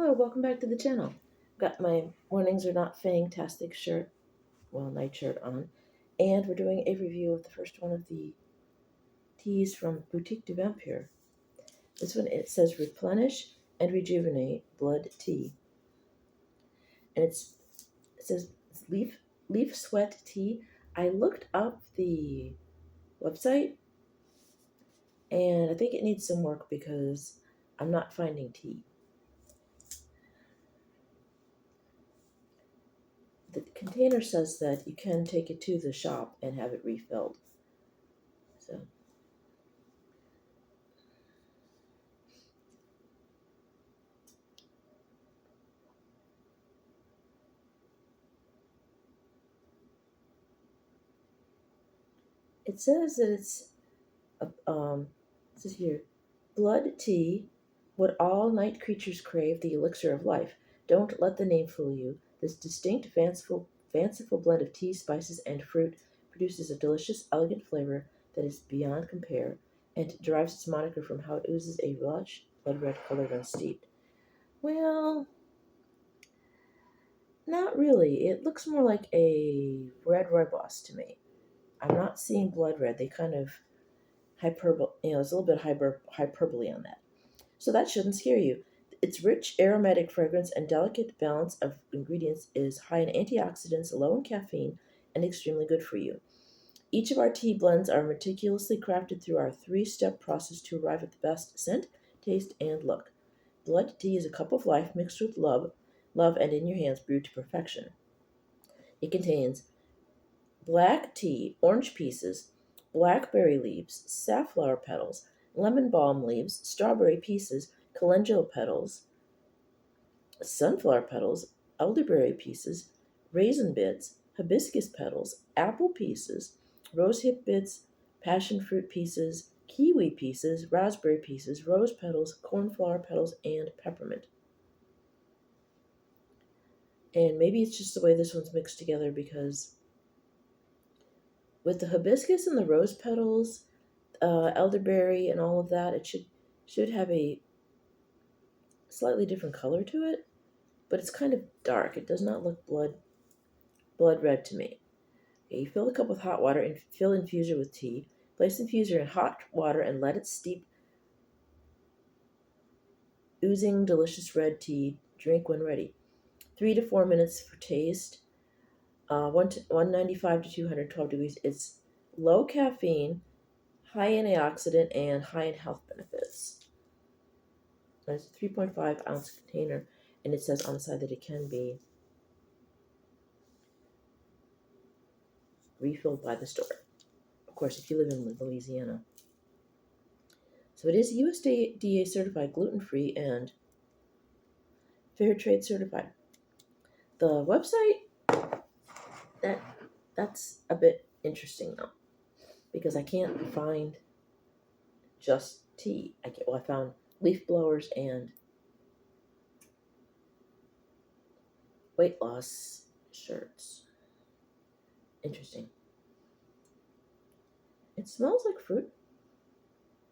Hello, welcome back to the channel. Got my mornings are not fantastic shirt, well, night shirt on, and we're doing a review of the first one of the teas from Boutique de Vampyre. This one, it says replenish and rejuvenate blood tea, and it says leaf sweat tea. I looked up the website, and I think it needs some work because I'm not finding tea. The container says that you can take it to the shop and have it refilled. So it says that it says here, blood tea, what all night creatures crave, the elixir of life. Don't let the name fool you. This distinct, fanciful blend of tea, spices, and fruit produces a delicious, elegant flavor that is beyond compare, and derives its moniker from how it oozes a lush, blood red color when steeped. Well, not really. It looks more like a red rooibos to me. I'm not seeing blood red. They kind of hyperbole, there's a little bit of hyperbole on that. So that shouldn't scare you. Its rich aromatic fragrance and delicate balance of ingredients is high in antioxidants, low in caffeine, and extremely good for you. Each of our tea blends are meticulously crafted through our three-step process to arrive at the best scent, taste, and look. Blood tea is a cup of life mixed with love, and in your hands brewed to perfection. It contains black tea, orange pieces, blackberry leaves, safflower petals, lemon balm leaves, strawberry pieces, calendula petals, sunflower petals, elderberry pieces, raisin bits, hibiscus petals, apple pieces, rosehip bits, passion fruit pieces, kiwi pieces, raspberry pieces, rose petals, cornflower petals, and peppermint. And maybe it's just the way this one's mixed together because with the hibiscus and the rose petals, elderberry and all of that, it should have a slightly different color to it, but it's kind of dark. It does not look blood red to me. Okay, you fill the cup with hot water and fill infuser with tea. Place infuser in hot water and let it steep, oozing delicious red tea. Drink when ready. 3 to 4 minutes for taste. 195 to 212 degrees. It's low caffeine, high antioxidant, and high in health benefits. It's a 3.5 ounce container, and it says on the side that it can be refilled by the store. Of course, if you live in Louisiana. So it is USDA certified, gluten-free, and fair trade certified. The website, that's a bit interesting though, because I can't find just tea. I found leaf blowers and weight loss shirts. Interesting. It smells like fruit.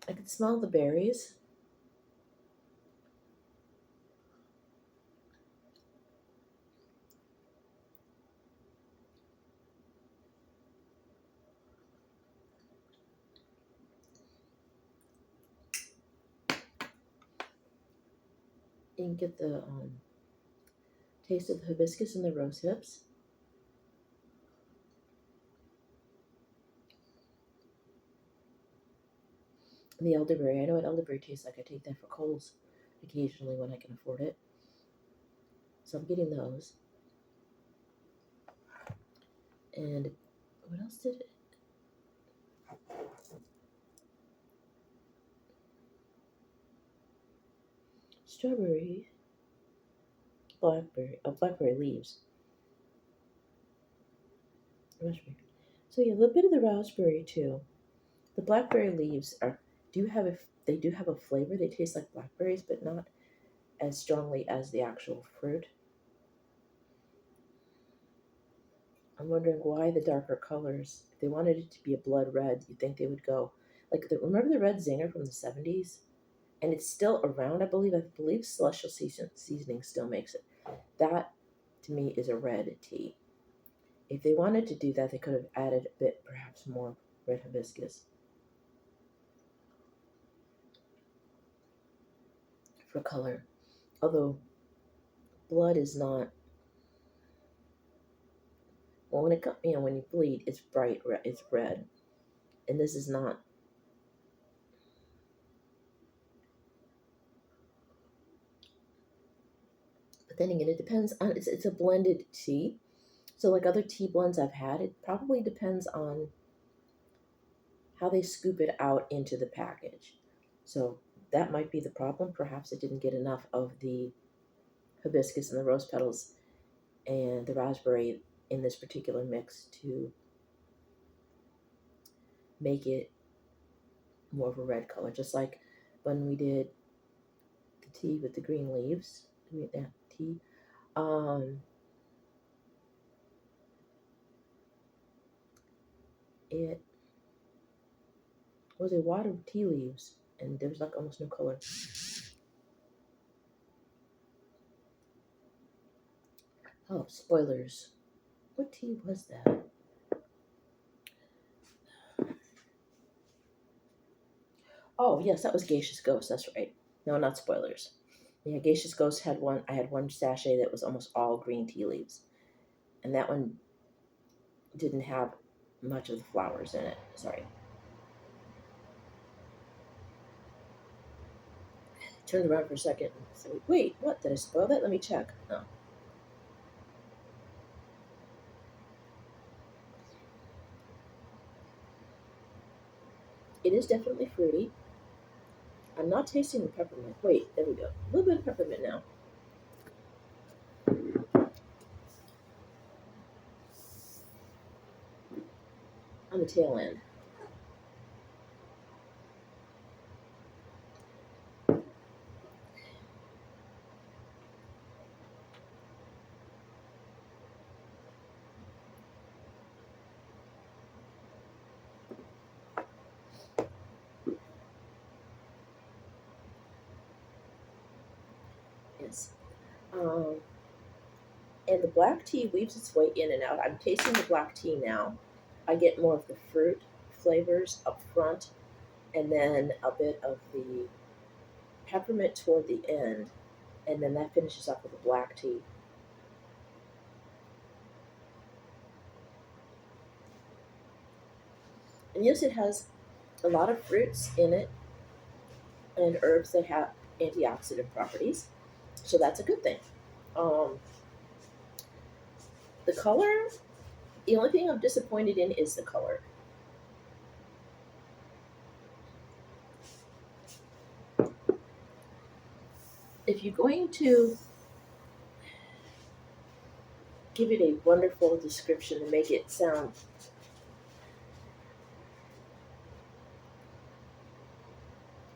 I can smell the berries. You can get the taste of the hibiscus and the rose hips. And the elderberry. I know what elderberry tastes like. I take that for colds occasionally when I can afford it. So I'm getting those. And what else did it? Strawberry, blackberry leaves. Raspberry. So yeah, a little bit of the raspberry too. The blackberry leaves they do have a flavor. They taste like blackberries, but not as strongly as the actual fruit. I'm wondering why the darker colors. If they wanted it to be a blood red, you'd think they would go remember the red zinger from the 70s? and it's still around. I believe Celestial Seasoning still makes it. That to me is a red tea. If they wanted to do that, they could have added a bit, perhaps more red hibiscus for color. Although blood is not, well, when it comes, when you bleed, it's bright red, it's red, and this is not. But then again, it depends on, it's a blended tea. So like other tea blends I've had, it probably depends on how they scoop it out into the package. So that might be the problem. Perhaps it didn't get enough of the hibiscus and the rose petals and the raspberry in this particular mix to make it more of a red color. Just like when we did the tea with the green leaves, that tea. Um, it was a wad of tea leaves, and there was like almost no color. Oh, spoilers! What tea was that? Oh, yes, that was Geisha's Ghost. That's right. No, not spoilers. Yeah, Geisha's Ghost had one. I had one sachet that was almost all green tea leaves, and that one didn't have much of the flowers in it. Sorry. Turned around for a second and said, "Wait, what? Did I spoil that? Let me check." No, it is definitely fruity. I'm not tasting the peppermint. Wait, there we go. A little bit of peppermint now on the tail end. Yes. Um, and the black tea weaves its way in and out. I'm tasting the black tea now. I get more of the fruit flavors up front, and then a bit of the peppermint toward the end, and then that finishes up with the black tea. And yes, it has a lot of fruits in it and herbs that have antioxidant properties, so that's a good thing. Um, the color, the only thing I'm disappointed in is the color. If you're going to give it a wonderful description and make it sound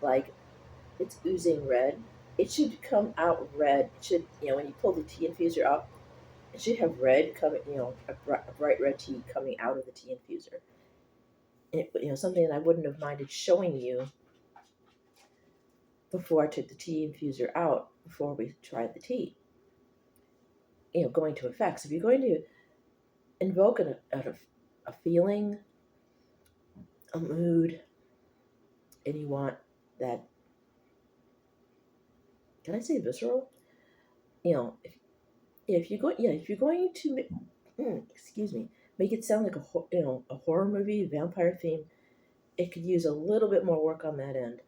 like it's oozing red, it should come out red. It should, when you pull the tea infuser out, it should have red coming, a bright red tea coming out of the tea infuser. And something that I wouldn't have minded showing you before I took the tea infuser out before we tried the tea. Going to effects. If you're going to invoke a feeling, a mood, and you want that, can I say visceral? If you're going, if you're going to, excuse me, make it sound like a horror movie, vampire theme, it could use a little bit more work on that end.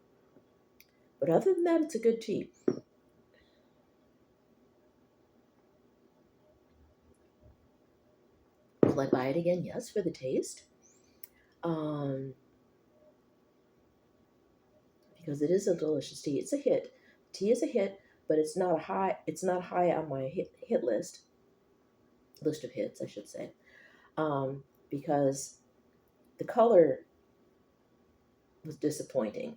But other than that, it's a good tea. Will I buy it again? Yes, for the taste. Um, because it is a delicious tea. It's a hit. Tea is a hit, but it's not a high. It's not high on my hit list of hits, I should say, because the color was disappointing.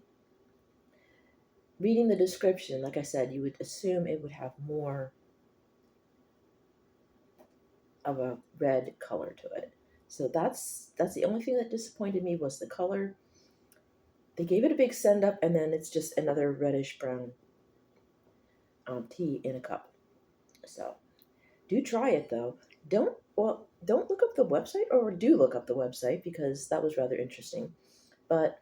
Reading the description, like I said, you would assume it would have more of a red color to it. So that's the only thing that disappointed me was the color. They gave it a big send up, and then it's just another reddish brown tea in a cup. So do try it though. Don't look up the website, or do look up the website because that was rather interesting. But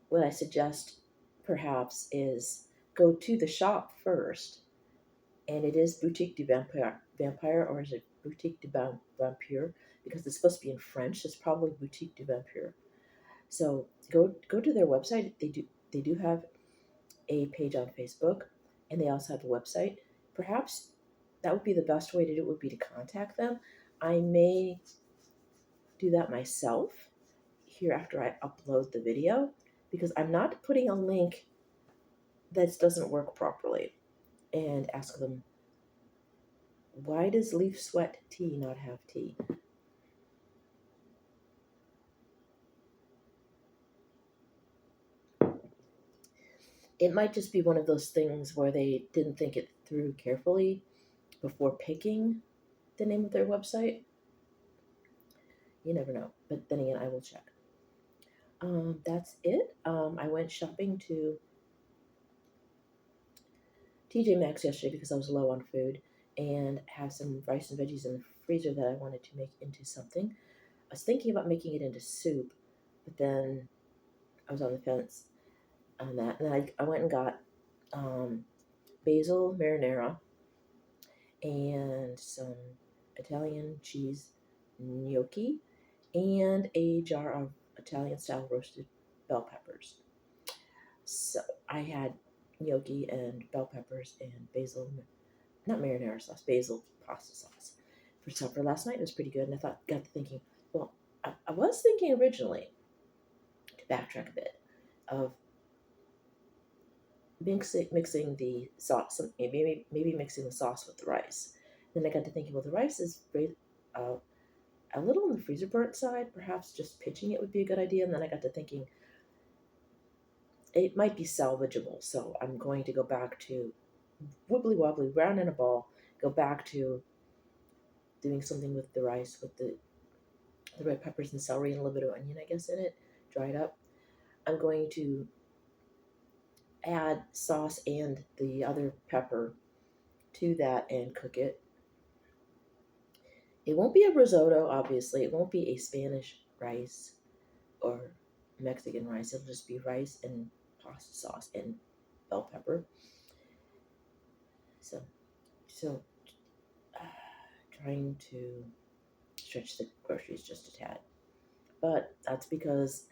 what I suggest perhaps is go to the shop first, and it is Boutique du Vampire, or is it Boutique du Vampyre? Because it's supposed to be in French. It's probably Boutique du Vampire. So go to their website. They do have a page on Facebook, and they also have a website. Perhaps that would be the best way to do it. Would be to contact them. I may do that myself here after I upload the video, because I'm not putting a link that doesn't work properly, and ask them, why does Leaf Sweat Tea not have tea? It might just be one of those things where they didn't think it through carefully before picking the name of their website. You never know. But then again, I will check. That's it. I went shopping to TJ Maxx yesterday because I was low on food, and have some rice and veggies in the freezer that I wanted to make into something. I was thinking about making it into soup, but then I was on the fence on that. And then I went and got basil marinara and some Italian cheese gnocchi and a jar of Italian style roasted bell peppers. So I had gnocchi and bell peppers and basil, not marinara sauce, basil pasta sauce for supper last night. It was pretty good, and got to thinking, well, I was thinking originally, to backtrack a bit, of mixing the sauce, maybe mixing the sauce with the rice. Then I got to thinking, well, the rice is uh, a little on the freezer burnt side. Perhaps just pitching it would be a good idea. And then I got to thinking, it might be salvageable. So I'm going to go back to wibbly wobbly, round in a ball, go back to doing something with the rice, with the red peppers and celery and a little bit of onion, I guess, in it, dried up. I'm going to add sauce and the other pepper to that and cook it. It won't be a risotto, obviously. It won't be a Spanish rice or Mexican rice. It'll just be rice and pasta sauce and bell pepper. So, so trying to stretch the groceries just a tad. But that's because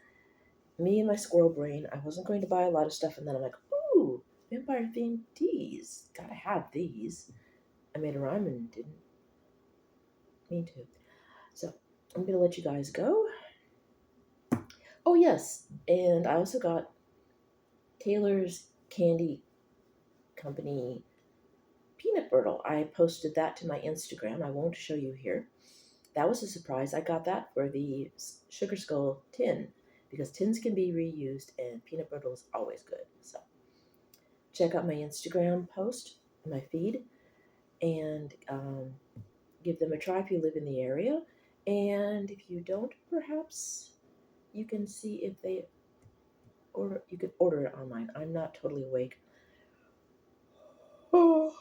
me and my squirrel brain, I wasn't going to buy a lot of stuff, and then I'm like, ooh, vampire themed teas. Gotta have these. I made a rhyme and didn't mean to. So I'm gonna let you guys go. Oh yes, and I also got Taylor's Candy Company peanut brittle. I posted that to my Instagram. I won't show you here. That was a surprise. I got that for the Sugar Skull tin, because tins can be reused and peanut brittle is always good. So check out my Instagram post, my feed, and give them a try if you live in the area. And if you don't, perhaps you can see if they order. You could order it online. I'm not totally awake. Oh.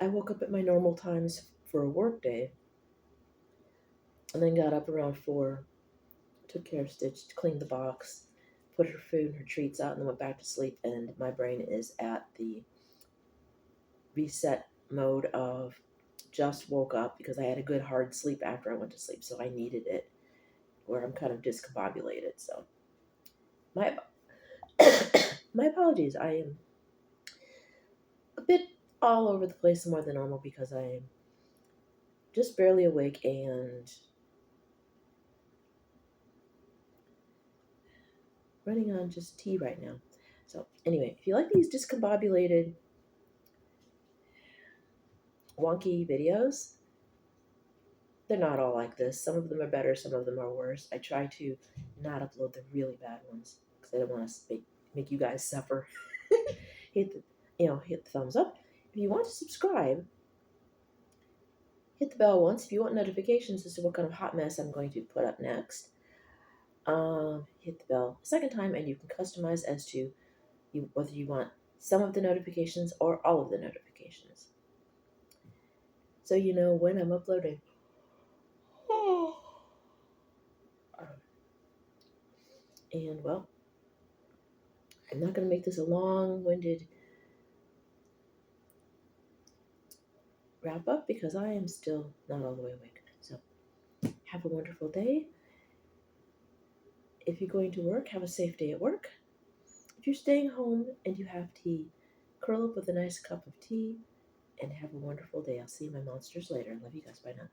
I woke up at my normal times for a work day, and then got up around 4, took care of Stitch, cleaned the box, put her food and her treats out, and then went back to sleep. And my brain is at the reset mode of just woke up, because I had a good hard sleep after I went to sleep, so I needed it, where I'm kind of discombobulated. So my my apologies. I am a bit all over the place more than normal because I am just barely awake and running on just tea right now. So anyway, if you like these discombobulated, wonky videos, they're not all like this. Some of them are better, some of them are worse. I try to not upload the really bad ones because I don't want to make you guys suffer. hit the thumbs up. If you want to subscribe, Hit the bell once if you want notifications as to what kind of hot mess I'm going to put up next. Hit the bell a second time, and you can customize as to whether you want some of the notifications or all of the notifications. So you know when I'm uploading. And well, I'm not going to make this a long-winded wrap up because I am still not all the way awake. So have a wonderful day. If you're going to work, have a safe day at work. If you're staying home and you have tea, curl up with a nice cup of tea and have a wonderful day. I'll see my monsters later. Love you guys. Bye now.